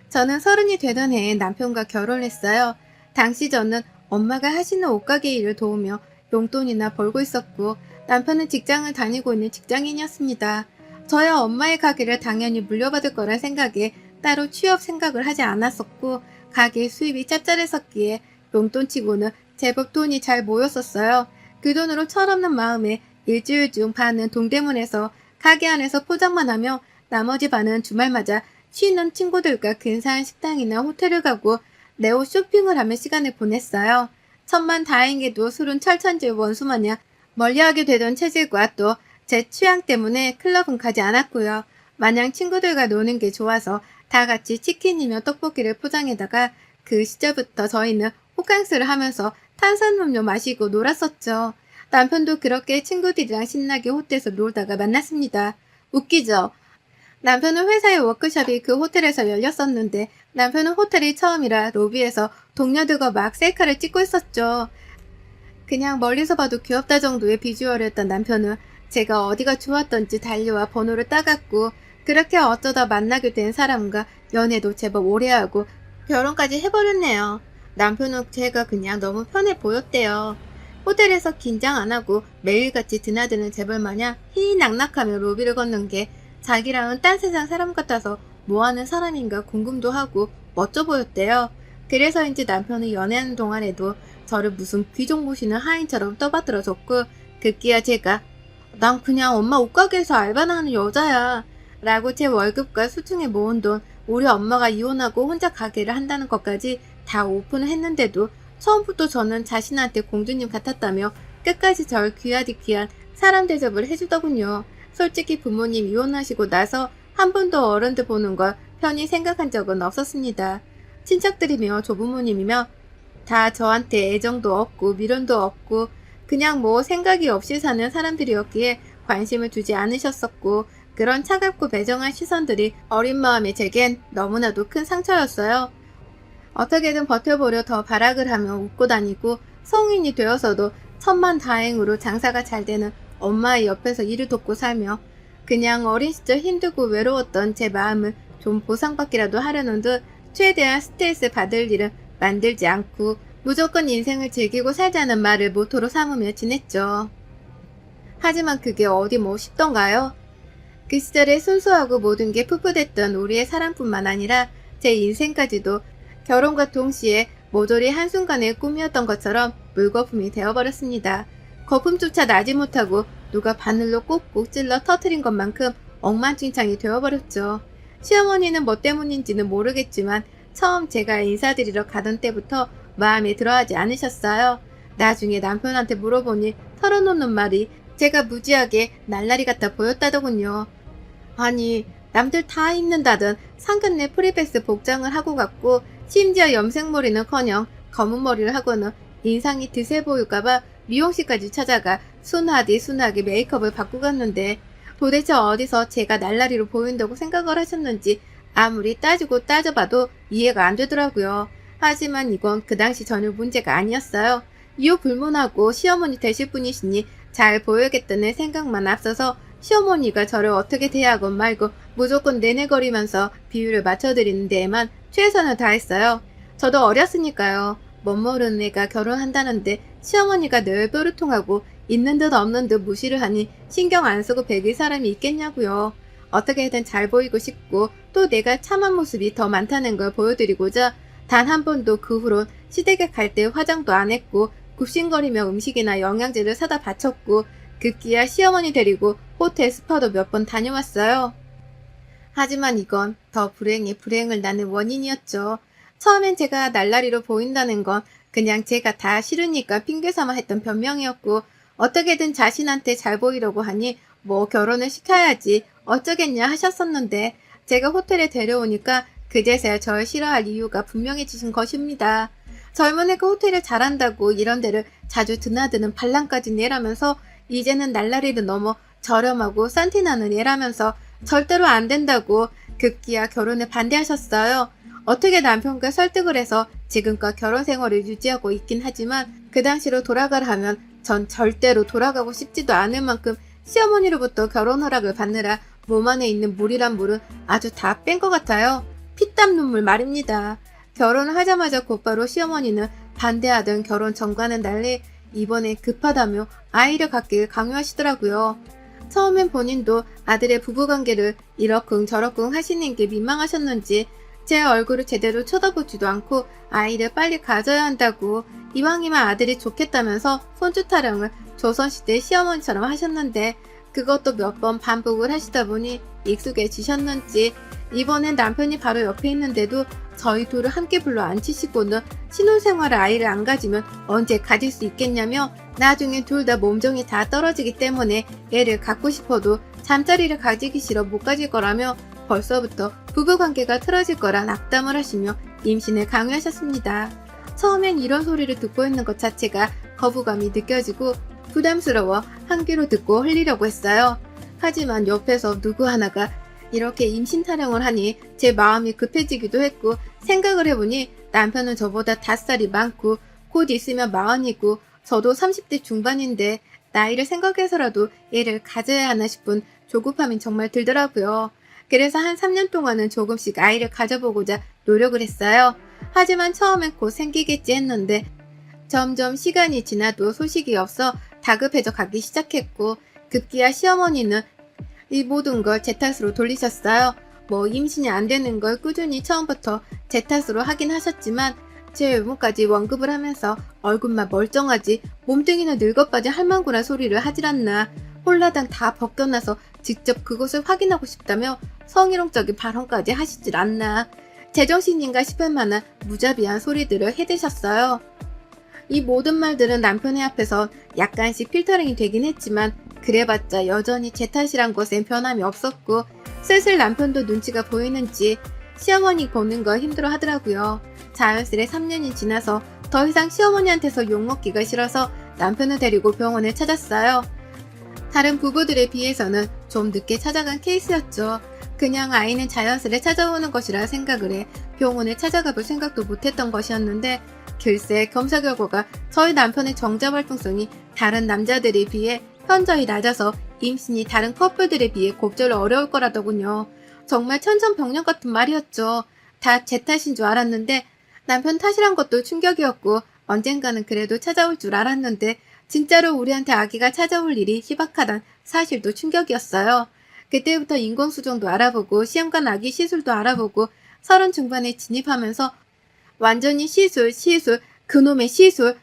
[SPEAKER 2] 저는 30이 되던 해에 남편과 결혼했어요. 당시 저는 엄마가 하시는 옷가게 일을 도우며 용돈이나 벌고 있었고 남편은 직장을 다니고 있는 직장인이었습니다. 저야 엄마의 가게를 당연히 물려받을 거란 생각에 따로 취업 생각을 하지 않았었고 가게 수입이 짭짤했었기에 용돈치고는 제법 돈이 잘 모였었어요. 그 돈으로 철없는 마음에 일주일 중 반은 동대문에서 가게 안에서 포장만 하며 나머지 반은 주말마다 쉬는 친구들과 근사한 식당이나 호텔을 가고 내 옷 쇼핑을 하며 시간을 보냈어요. 천만다행히도 술은 철천지의 원수마냥 멀리하게 되던 체질과 또 제 취향 때문에 클럽은 가지 않았고요. 마냥 친구들과 노는 게 좋아서 다 같이 치킨이며 떡볶이를 포장해다가 그 시절부터 저희는 호캉스를 하면서 탄산음료 마시고 놀았었죠. 남편도 그렇게 친구들이랑 신나게 호텔에서 놀다가 만났습니다. 웃기죠? 남편은 회사의 워크숍이 그 호텔에서 열렸었는데 남편은 호텔이 처음이라 로비에서 동료들과 막 셀카를 찍고 있었죠. 그냥 멀리서 봐도 귀엽다 정도의 비주얼이었던 남편은 제가 어디가 좋았던지 달려와 번호를 따갔고 그렇게 어쩌다 만나게 된 사람과 연애도 제법 오래 하고 결혼까지 해버렸네요. 남편은 제가 그냥 너무 편해 보였대요. 호텔에서 긴장 안 하고 매일같이 드나드는 재벌 마냥 희희낙낙하며 로비를 걷는 게 자기랑은 딴 세상 사람 같아서 뭐하는 사람인가 궁금도 하고 멋져 보였대요. 그래서인지 남편은 연애하는 동안에도 저를 무슨 귀족 모시는 하인처럼 떠받들어줬고 급기야 제가 난 그냥 엄마 옷가게에서 알바나 하는 여자야 라고 제 월급과 수중에 모은 돈 우리 엄마가 이혼하고 혼자 가게를 한다는 것까지 다 오픈을 했는데도 처음부터 저는 자신한테 공주님 같았다며 끝까지 절 귀하디귀한 사람 대접을 해주더군요. 솔직히 부모님 이혼하시고 나서 한 번도 어른들 보는 걸 편히 생각한 적은 없었습니다. 친척들이며 조부모님이며 다 저한테 애정도 없고 미련도 없고 그냥 뭐 생각이 없이 사는 사람들이었기에 관심을 주지 않으셨었고 그런 차갑고 배정한 시선들이 어린 마음의 제겐 너무나도 큰 상처였어요. 어떻게든 버텨보려 더 발악을 하며 웃고 다니고 성인이 되어서도 천만다행으로 장사가 잘 되는 엄마의 옆에서 일을 돕고 살며 그냥 어린 시절 힘들고 외로웠던 제 마음을 좀 보상받기라도 하려는 듯 최대한 스트레스 받을 일은 만들지 않고 무조건 인생을 즐기고 살자는 말을 모토로 삼으며 지냈죠. 하지만 그게 어디 뭐 쉽던가요? 그 시절에 순수하고 모든 게 풋풋했던 우리의 사랑뿐만 아니라 제 인생까지도 결혼과 동시에 모조리 한순간의 꿈이었던 것처럼 물거품이 되어버렸습니다. 거품조차 나지 못하고 누가 바늘로 꼭꼭 찔러 터트린 것만큼 엉망진창이 되어버렸죠. 시어머니는 뭐 때문인지는 모르겠지만 처음 제가 인사드리러 가던 때부터 마음에 들어하지 않으셨어요. 나중에 남편한테 물어보니 털어놓는 말이 제가 무지하게 날라리 같아 보였다더군요. 아니 남들 다 입는다던 상견례 프리패스 복장을 하고 갔고 심지어 염색머리는커녕 검은 머리를 하고는 인상이 드세 보일까봐 미용실까지 찾아가 순하게 메이크업을 받고 갔는데 도대체 어디서 제가 날라리로 보인다고 생각을 하셨는지 아무리 따지고 따져봐도 이해가 안 되더라고요. 하지만 이건 그 당시 전혀 문제가 아니었어요. 이후 불문하고 시어머니 되실 분이시니 잘 보여야겠다는 생각만 앞서서 시어머니가 저를 어떻게 대하건 말고 무조건 내내거리면서 비율을 맞춰드리는 데에만 최선을 다했어요. 저도 어렸으니까요. 멋모르는 애가 결혼한다는데 시어머니가 늘 뾰루통하고 있는 듯 없는 듯 무시를 하니 신경 안 쓰고 배길 사람이 있겠냐고요. 어떻게든 잘 보이고 싶고 또 내가 참한 모습이 더 많다는 걸 보여드리고자 단 한 번도 그 후론 시댁에 갈 때 화장도 안 했고 굽신거리며 음식이나 영양제를 사다 바쳤고 급기야 시어머니 데리고 호텔 스파도 몇 번 다녀왔어요. 하지만 이건 더 불행에 불행을 낳는 원인이었죠. 처음엔 제가 날라리로 보인다는 건 그냥 제가 다 싫으니까 핑계삼아 했던 변명이었고 어떻게든 자신한테 잘 보이려고 하니 뭐 결혼을 시켜야지 어쩌겠냐 하셨었는데 제가 호텔에 데려오니까 그제서야 절 싫어할 이유가 분명해지신 것입니다. 젊은 애가 호텔을 잘한다고 이런 데를 자주 드나드는 반란까지 내라면서 이제는 날라리를 넘어 저렴하고 산티나는 애라면서 절대로 안 된다고 급기야 결혼에 반대하셨어요. 어떻게 남편과 설득을 해서 지금껏 결혼 생활을 유지하고 있긴 하지만 그 당시로 돌아가라 하면 전 절대로 돌아가고 싶지도 않을 만큼 시어머니로부터 결혼 허락을 받느라 몸 안에 있는 물이란 물은 아주 다 뺀 것 같아요. 피땀 눈물 말입니다. 결혼을 하자마자 곧바로 시어머니는 반대하던 결혼 전과는 달리 이번에 급하다며 아이를 갖길 강요하시더라고요. 처음엔 본인도 아들의 부부관계를 이러쿵 저러쿵 하시는 게 민망하셨는지 제 얼굴을 제대로 쳐다보지도 않고 아이를 빨리 가져야 한다고 이왕이면 아들이 좋겠다면서 손주 타령을 조선시대 시어머니처럼 하셨는데 그것도 몇 번 반복을 하시다 보니 익숙해지셨는지 이번엔 남편이 바로 옆에 있는데도 저희 둘을 함께 불러 앉히시고는 신혼생활에 아이를 안 가지면 언제 가질 수 있겠냐며 나중에 둘 다 몸종이 다 떨어지기 때문에 애를 갖고 싶어도 잠자리를 가지기 싫어 못 가질 거라며 벌써부터 부부관계가 틀어질 거란 악담을 하시며 임신을 강요하셨습니다. 처음엔 이런 소리를 듣고 있는 것 자체가 거부감이 느껴지고 부담스러워 한 귀로 듣고 흘리려고 했어요. 하지만 옆에서 누구 하나가 이렇게 임신 타령을 하니 제 마음이 급해지기도 했고 생각을 해보니 남편은 저보다 5살이 많고 곧 있으면 40이고 저도 30대 중반인데 나이를 생각해서라도 애를 가져야 하나 싶은 조급함이 정말 들더라고요. 그래서 한 3년 동안은 조금씩 아이를 가져보고자 노력을 했어요. 하지만 처음엔 곧 생기겠지 했는데 점점 시간이 지나도 소식이 없어 다급해져 가기 시작했고 급기야 시어머니는 이 모든 걸 제 탓으로 돌리셨어요. 뭐 임신이 안 되는 걸 꾸준히 처음부터 제 탓으로 하긴 하셨지만 제 외모까지 언급을 하면서 얼굴만 멀쩡하지 몸뚱이는 늙어빠진 할망구란 소리를 하질 않나. 홀라당 다 벗겨나서 직접 그것을 확인하고 싶다며 성희롱적인 발언까지 하시질 않나. 제정신인가 싶을 만한 무자비한 소리들을 해대셨어요. 이 모든 말들은 남편의 앞에서 약간씩 필터링이 되긴 했지만 그래봤자 여전히 제 탓이란 것엔 변함이 없었고 슬슬 남편도 눈치가 보이는지 시어머니 보는 걸 힘들어 하더라고요. 자연스레 3년이 지나서 더 이상 시어머니한테서 욕먹기가 싫어서 남편을 데리고 병원을 찾았어요. 다른 부부들에 비해서는 좀 늦게 찾아간 케이스였죠. 그냥 아이는 자연스레 찾아오는 것이라 생각을 해 병원에 찾아가 볼 생각도 못했던 것이었는데 글쎄 검사 결과가 저희 남편의 정자 활동성이 다른 남자들에 비해 현저히 낮아서 임신이 다른 커플들에 비해 곱절로 어려울 거라더군요. 정말 천천병력 같은 말이었죠. 다 제 탓인 줄 알았는데 남편 탓이란 것도 충격이었고 언젠가는 그래도 찾아올 줄 알았는데 진짜로 우리한테 아기가 찾아올 일이 희박하단 사실도 충격이었어요. 그때부터 인공수정도 알아보고 시험관 아기 시술도 알아보고 30 중반에 진입하면서 완전히 시술, 그놈의 시술.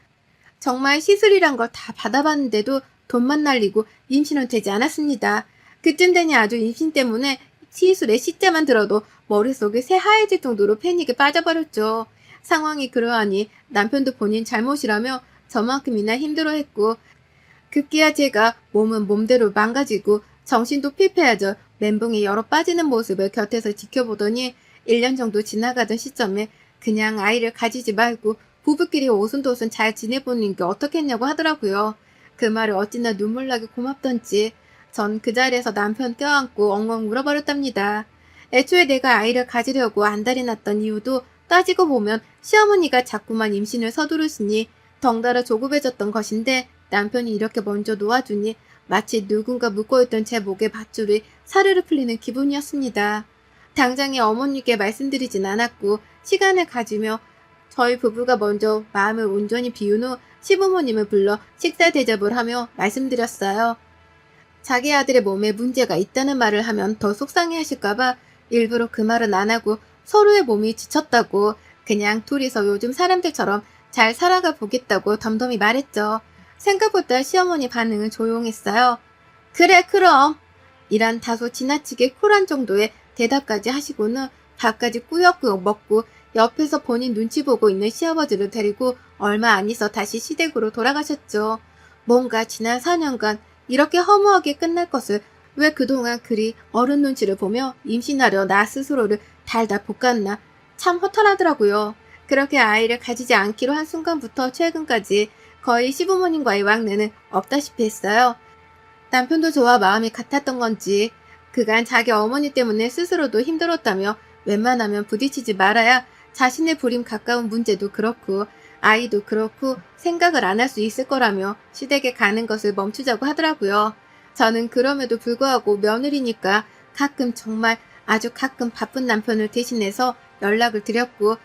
[SPEAKER 2] 정말 시술이란 걸 다 받아봤는데도 돈만 날리고 임신은 되지 않았습니다. 그쯤 되니 아주 임신 때문에 시술의 시자만 들어도 머릿속이 새하얘질 정도로 패닉에 빠져버렸죠. 상황이 그러하니 남편도 본인 잘못이라며 저만큼이나 힘들어했고 급기야 제가 몸은 몸대로 망가지고 정신도 피폐해져 멘붕에 열어 빠지는 모습을 곁에서 지켜보더니 1년 정도 지나가던 시점에 그냥 아이를 가지지 말고 부부끼리 오순도순 잘 지내보는 게 어떻겠냐고 하더라고요. 그 말을 어찌나 눈물나게 고맙던지 전 그 자리에서 남편 껴안고 엉엉 울어버렸답니다. 애초에 내가 아이를 가지려고 안달이 났던 이유도 따지고 보면 시어머니가 자꾸만 임신을 서두르시니 덩달아 조급해졌던 것인데 남편이 이렇게 먼저 놓아주니 마치 누군가 묶어있던 제 목의 밧줄이 사르르 풀리는 기분이었습니다. 당장에 어머니께 말씀드리진 않았고 시간을 가지며 저희 부부가 먼저 마음을 온전히 비운 후 시부모님을 불러 식사 대접을 하며 말씀드렸어요. 자기 아들의 몸에 문제가 있다는 말을 하면 더 속상해 하실까봐 일부러 그 말은 안 하고 서로의 몸이 지쳤다고 그냥 둘이서 요즘 사람들처럼 잘 살아가 보겠다고 덤덤히 말했죠. 생각보다 시어머니 반응은 조용했어요. 그래 그럼 이란 다소 지나치게 쿨한 정도의 대답까지 하시고는 밥까지 꾸역꾸역 먹고 옆에서 본인 눈치 보고 있는 시아버지를 데리고 얼마 안 있어 다시 시댁으로 돌아가셨죠. 뭔가 지난 4년간 이렇게 허무하게 끝날 것을 왜 그동안 그리 어른 눈치를 보며 임신하려 나 스스로를 달다 볶았나 참 허탈하더라고요. 그렇게 아이를 가지지 않기로 한 순간부터 최근까지 거의 시부모님과의 왕래는 없다시피 했어요. 남편도 저와 마음이 같았던 건지 그간 자기 어머니 때문에 스스로도 힘들었다며 웬만하면 부딪히지 말아야 자신의 불임 가까운 문제도 그렇고 아이도 그렇고 생각을 안 할 수 있을 거라며 시댁에 가는 것을 멈추자고 하더라고요. 저는 그럼에도 불구하고 며느리니까 가끔 정말 아주 가끔 바쁜 남편을 대신해서 연락을 드렸고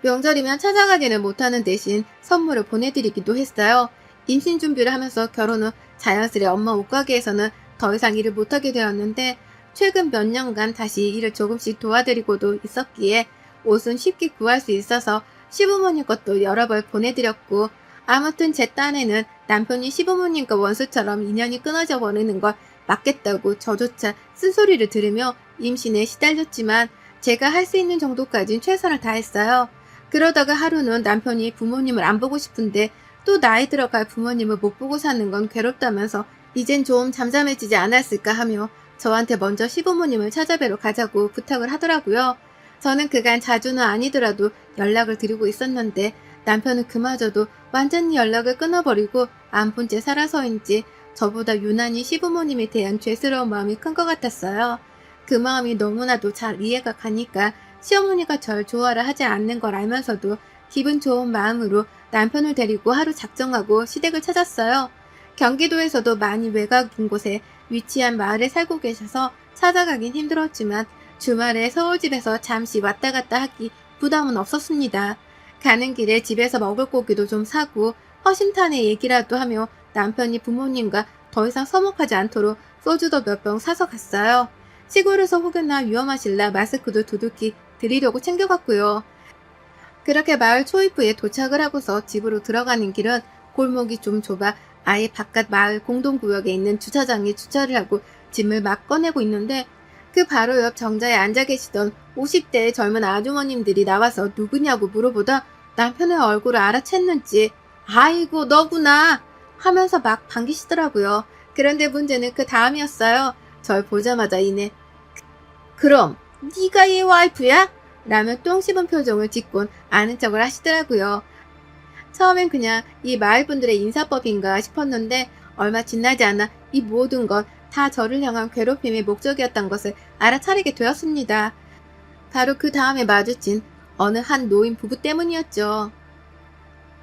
[SPEAKER 2] 명절이면 찾아가지는 못하는 대신 선물을 보내드리기도 했어요. 임신 준비를 하면서 결혼 후 자연스레 엄마 옷가게에서는 더 이상 일을 못하게 되었는데 최근 몇 년간 다시 일을 조금씩 도와드리고도 있었기에 옷은 쉽게 구할 수 있어서 시부모님 것도 여러 벌 보내드렸고 아무튼 제 딴에는 남편이 시부모님과 원수처럼 인연이 끊어져 버리는 걸 막겠다고 저조차 쓴소리를 들으며 임신에 시달렸지만 제가 할 수 있는 정도까진 최선을 다했어요. 그러다가 하루는 남편이 부모님을 안 보고 싶은데 또 나이 들어갈 부모님을 못 보고 사는 건 괴롭다면서 이젠 좀 잠잠해지지 않았을까 하며 저한테 먼저 시부모님을 찾아뵈러 가자고 부탁을 하더라고요. 저는 그간 자주는 아니더라도 연락을 드리고 있었는데 남편은 그마저도 완전히 연락을 끊어버리고 안 본 채 살아서인지 저보다 유난히 시부모님에 대한 죄스러운 마음이 큰 것 같았어요. 그 마음이 너무나도 잘 이해가 가니까 시어머니가 절 좋아를 하지 않는 걸 알면서도 기분 좋은 마음으로 남편을 데리고 하루 작정하고 시댁을 찾았어요. 경기도에서도 많이 외곽인 곳에 위치한 마을에 살고 계셔서 찾아가긴 힘들었지만 주말에 서울집에서 잠시 왔다 갔다 하기 부담은 없었습니다. 가는 길에 집에서 먹을 고기도 좀 사고 허심탄회 얘기라도 하며 남편이 부모님과 더 이상 서먹하지 않도록 소주도 몇 병 사서 갔어요. 시골에서 혹여나 위험하실라 마스크도 두둑히 드리려고 챙겨갔고요. 그렇게 마을 초입부에 도착을 하고서 집으로 들어가는 길은 골목이 좀 좁아 아예 바깥 마을 공동구역에 있는 주차장에 주차를 하고 짐을 막 꺼내고 있는데 그 바로 옆 정자에 앉아 계시던 50대의 젊은 아주머님들이 나와서 누구냐고 물어보다 남편의 얼굴을 알아챘는지 아이고 너구나 하면서 막 반기시더라고요. 그런데 문제는 그 다음이었어요. 절 보자마자 이내 그럼 네가 얘 와이프야? 라며 똥 씹은 표정을 짓곤 아는 척을 하시더라고요. 처음엔 그냥 이 마을분들의 인사법인가 싶었는데 얼마 지나지 않아 이 모든 건 다 저를 향한 괴롭힘의 목적이었던 것을 알아차리게 되었습니다. 바로 그 다음에 마주친 어느 한 노인 부부 때문이었죠.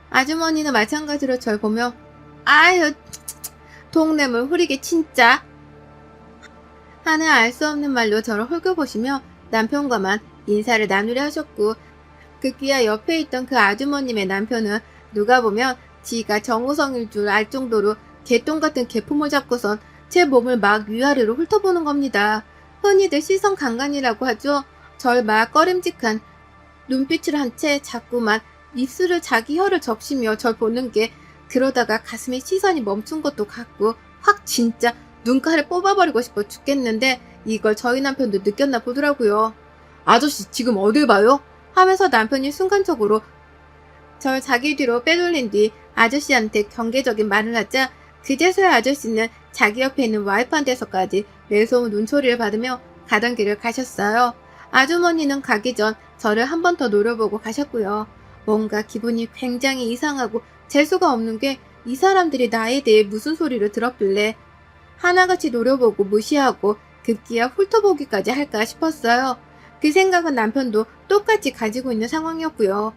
[SPEAKER 2] 아주머니는 마찬가지로 절 보며 아유 동네물 흐리게 진짜 하는 알 수 없는 말로 저를 홀겨보시며 남편과만 인사를 나누려 하셨고 급기야 옆에 있던 그 아주머님의 남편은 누가 보면 지가 정우성일 줄 알 정도로 개똥 같은 개품을 잡고선 제 몸을 막 위아래로 훑어보는 겁니다. 흔히들 시선 강간이라고 하죠. 절 막 꺼림직한 눈빛을 한 채 자꾸만 입술을 자기 혀를 적시며 절 보는 게 그러다가 가슴에 시선이 멈춘 것도 같고 확 진짜 눈가를 뽑아버리고 싶어 죽겠는데 이걸 저희 남편도 느꼈나 보더라고요. 아저씨 지금 어딜 봐요? 하면서 남편이 순간적으로 절 자기 뒤로 빼돌린 뒤 아저씨한테 경계적인 말을 하자 그제서야 아저씨는 자기 옆에 있는 와이프한테서까지 매서운 눈초리를 받으며 가던 길을 가셨어요. 아주머니는 가기 전 저를 한 번 더 노려보고 가셨고요. 뭔가 기분이 굉장히 이상하고 재수가 없는 게 이 사람들이 나에 대해 무슨 소리를 들었길래 하나같이 노려보고 무시하고 급기야 훑어보기까지 할까 싶었어요. 그 생각은 남편도 똑같이 가지고 있는 상황이었고요.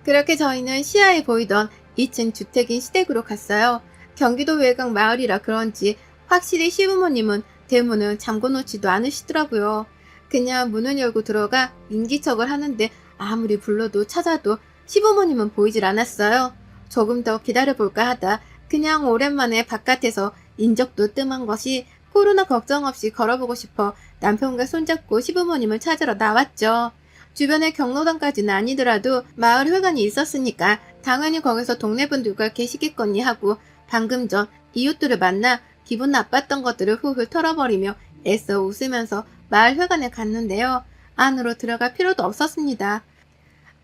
[SPEAKER 2] 그렇게 저희는 시야에 보이던 2층 주택인 시댁으로 갔어요. 경기도 외곽 마을이라 그런지 확실히 시부모님은 대문을 잠궈놓지도 않으시더라고요. 그냥 문을 열고 들어가 인기척을 하는데 아무리 불러도 찾아도 시부모님은 보이질 않았어요. 조금 더 기다려볼까 하다 그냥 오랜만에 바깥에서 인적도 뜸한 것이 코로나 걱정 없이 걸어보고 싶어 남편과 손잡고 시부모님을 찾으러 나왔죠. 주변에 경로당까지는 아니더라도 마을 회관이 있었으니까 당연히 거기서 동네 분들과 계시겠거니 하고 방금 전 이웃들을 만나 기분 나빴던 것들을 훌훌 털어버리며 애써 웃으면서 마을 회관에 갔는데요. 안으로 들어갈 필요도 없었습니다.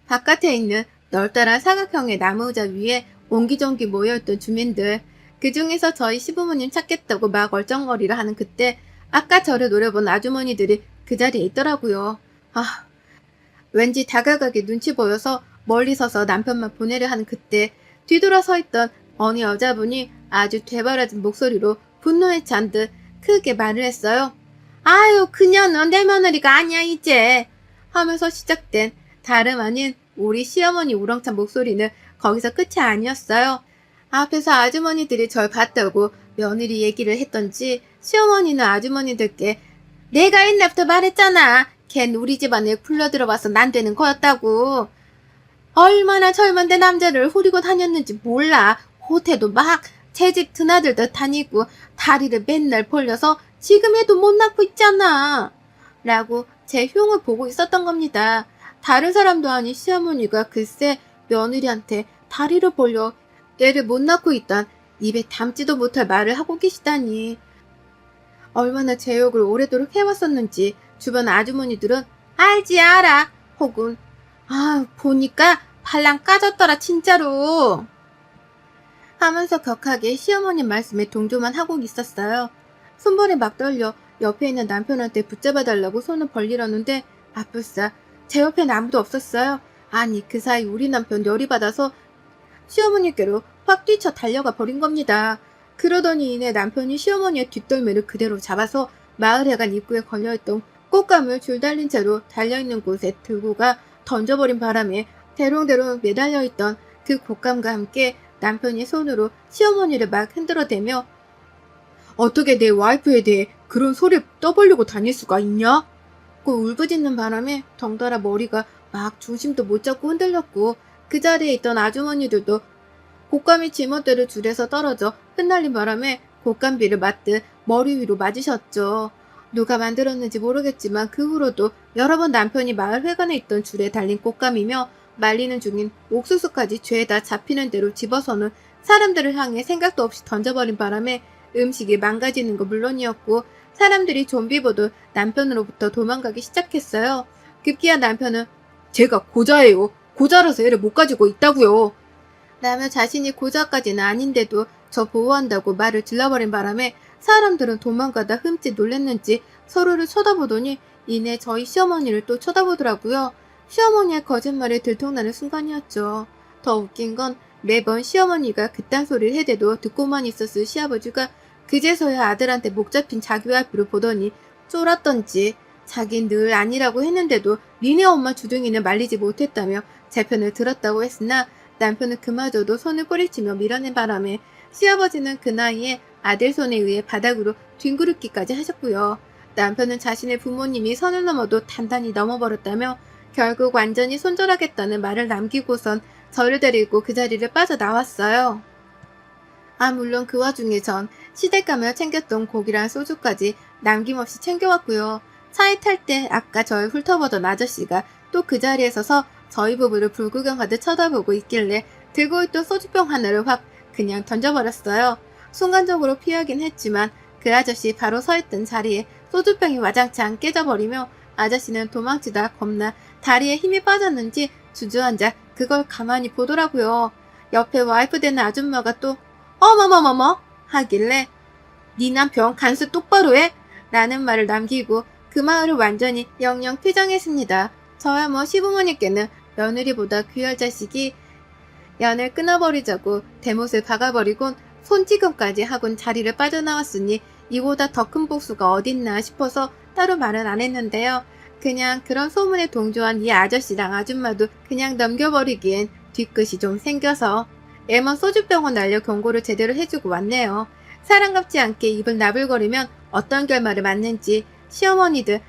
[SPEAKER 2] 바깥에 있는 널따란 사각형의 나무 의자 위에 옹기종기 모여있던 주민들, 그 중에서 저희 시부모님 찾겠다고 막 얼쩡거리려 하는 그때 아까 저를 노려본 아주머니들이 그 자리에 있더라고요. 왠지 다가가게 눈치 보여서 멀리 서서 남편만 보내려 하는 그때 뒤돌아 서 있던 어느 여자분이 아주 되바라진 목소리로 분노에 찬 듯 크게 말을 했어요. 아유 그녀는 내 며느리가 아니야 이제 하면서 시작된 다름 아닌 우리 시어머니 우렁찬 목소리는 거기서 끝이 아니었어요. 앞에서 아주머니들이 절 봤다고 며느리 얘기를 했던지 시어머니는 아주머니들께 내가 옛날부터 말했잖아. 걘 우리 집안에 굴러들어와서 난 되는 거였다고. 얼마나 젊은데 남자를 후리고 다녔는지 몰라. 호태도 막 새집 드나들듯 다니고 다리를 맨날 벌려서 지금 애도 못 낳고 있잖아. 라고 제 흉을 보고 있었던 겁니다. 다른 사람도 아닌 시어머니가 글쎄 며느리한테 다리를 벌려 애를 못 낳고 있단 입에 담지도 못할 말을 하고 계시다니. 얼마나 제 욕을 오래도록 해왔었는지 주변 아주머니들은 알지 알아. 혹은 보니까 발랑 까졌더라 진짜로. 하면서 격하게 시어머님 말씀에 동조만 하고 있었어요. 손발이 막 떨려 옆에 있는 남편한테 붙잡아달라고 손을 벌리려는데 아뿔싸 제 옆엔 아무도 없었어요. 아니 그 사이 우리 남편 열이 받아서 시어머니께로 확 뛰쳐 달려가 버린 겁니다. 그러더니 이내 남편이 시어머니의 뒷덜미를 그대로 잡아서 마을 해관 입구에 걸려있던 꽃감을 줄 달린 채로 달려있는 곳에 들고 가 던져버린 바람에 대롱대롱 매달려있던 그 꽃감과 함께 남편이 손으로 시어머니를 막 흔들어대며 어떻게 내 와이프에 대해 그런 소리를 떠벌리고 다닐 수가 있냐? 고 울부짖는 바람에 덩달아 머리가 막 중심도 못 잡고 흔들렸고 그 자리에 있던 아주머니들도 곶감이 지멋대로 줄에서 떨어져 흩날린 바람에 곶감비를 맞듯 머리 위로 맞으셨죠. 누가 만들었는지 모르겠지만 그 후로도 여러 번 남편이 마을 회관에 있던 줄에 달린 곶감이며 말리는 중인 옥수수까지 죄에다 잡히는 대로 집어서는 사람들을 향해 생각도 없이 던져버린 바람에 음식이 망가지는 거 물론이었고 사람들이 좀비 보듯 남편으로부터 도망가기 시작했어요. 급기야 남편은 제가 고자예요. 고자라서 애를 못 가지고 있다고요. 라며 자신이 고자까지는 아닌데도 저 보호한다고 말을 질러버린 바람에 사람들은 도망가다 흠칫 놀랬는지 서로를 쳐다보더니 이내 저희 시어머니를 또 쳐다보더라고요. 시어머니의 거짓말에 들통나는 순간이었죠. 더 웃긴 건 매번 시어머니가 그딴 소리를 해대도 듣고만 있었을 시아버지가 그제서야 아들한테 목 잡힌 자기 와이프를 보더니 쫄았던지 자긴 늘 아니라고 했는데도 니네 엄마 주둥이는 말리지 못했다며 제 편을 들었다고 했으나 남편은 그마저도 손을 뿌리치며 밀어낸 바람에 시아버지는 그 나이에 아들 손에 의해 바닥으로 뒹구르기까지 하셨고요. 남편은 자신의 부모님이 선을 넘어도 단단히 넘어버렸다며 결국 완전히 손절하겠다는 말을 남기고선 저를 데리고 그 자리를 빠져나왔어요. 물론 그 와중에 전 시댁가며 챙겼던 고기랑 소주까지 남김없이 챙겨왔고요. 차에 탈 때 아까 저를 훑어보던 아저씨가 또 그 자리에 서서 저희 부부를 불구경하듯 쳐다보고 있길래 들고 있던 소주병 하나를 확 그냥 던져버렸어요. 순간적으로 피하긴 했지만 그 아저씨 바로 서있던 자리에 소주병이 와장창 안 깨져버리며 아저씨는 도망치다 겁나 다리에 힘이 빠졌는지 주저앉아 그걸 가만히 보더라고요. 옆에 와이프 되는 아줌마가 또 어머머머머 하길래 네 남편 간수 똑바로 해? 라는 말을 남기고 그 마을을 완전히 영영 퇴장했습니다. 저야 뭐 시부모님께는 며느리보다 귀할 자식이 연을 끊어버리자고 대못을 박아버리곤 손찌검까지 하곤 자리를 빠져나왔으니 이보다 더 큰 복수가 어딨나 싶어서 따로 말은 안 했는데요. 그냥 그런 소문에 동조한 이 아저씨랑 아줌마도 그냥 넘겨버리기엔 뒤끝이 좀 생겨서 애먼 소주병원 날려 경고를 제대로 해주고 왔네요. 사랑같지 않게 입을 나불거리면 어떤 결말을 맞는지 시어머니들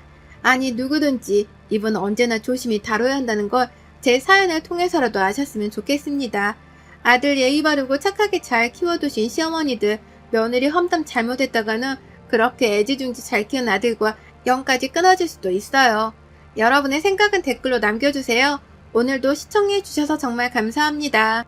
[SPEAKER 2] 아니 누구든지 입은 언제나 조심히 다뤄야 한다는 걸 제 사연을 통해서라도 아셨으면 좋겠습니다. 아들 예의 바르고 착하게 잘 키워두신 시어머니들 며느리 험담 잘못했다가는 그렇게 애지중지 잘 키운 아들과 영까지 끊어질 수도 있어요. 여러분의 생각은 댓글로 남겨주세요. 오늘도 시청해주셔서 정말 감사합니다.